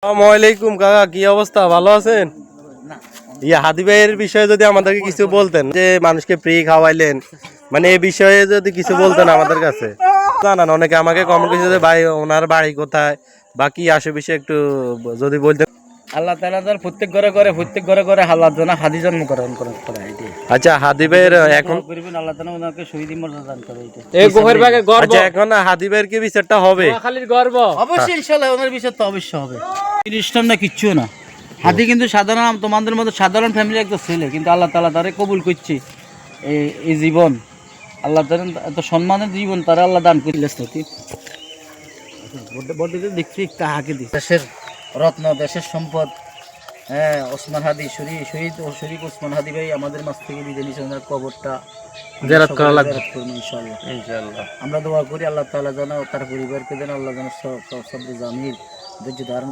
আসসালামাইকুম কাকা, কি অবস্থা? ভালো আছেন? হাদি ভাইয়ের বিষয়ে যদি আমাদেরকে কিছু বলতেন, যে মানুষকে ফ্রি খাওয়াইলেন, মানে এই বিষয়ে যদি কিছু বলতেন আমাদের কাছে। জানান, অনেকে আমাকে কমেন্ট করেছে যে ভাই ওনার বাড়ি কোথায় বা কি আসে বিষয়ে একটু যদি বলতেন। আল্লাহ তাআলা প্রত্যেক ঘরে ঘরে আল্লাহ যেন হাদি জন্মগ্রহণ করে এটাই। আচ্ছা, হাদি ভাইয়ের এখন করিবেন আল্লাহ তাআলা ওনাকে শহীদ মর্যাদা দান করে এটা। এই গোহের বাগে গর্ব, আচ্ছা, এখন হাদি ভাইয়ের কি বিচারটা হবে? নোয়াখালীর গর্ব। অবশ্যই ইনশাআল্লাহ ওনার বিষয় তো অবশ্যই হবে। খ্রিস্টান না কিচ্ছু না, হাদি কিন্তু সাধারণ তোমাদের মতো সাধারণ ফ্যামিলির একটা ছেলে, কিন্তু আল্লাহ তাআলা তারে কবুল করছে। এই জীবন আল্লাহ তাআলা এত সম্মানের জীবন তারা আল্লাহ দান করলে দেখছি কাহাকে দিচ্ছে দেশের রত্ন, দেশের সম্পদ। হ্যাঁ, ওসমান হাদি শহীদ ও শরীফ ওসমান হাদি ভাই আমাদের মাছ থেকে বিদায় নিয়েছে। ওনার কবরটা জিয়ারত করা লাগবে ইনশাআল্লাহ। আমরা দোয়া করি আল্লাহ তাআলা যেন তার পরিবারকে যেন আল্লাহ যেন সবরে জামিল ধৈর্য ধারণ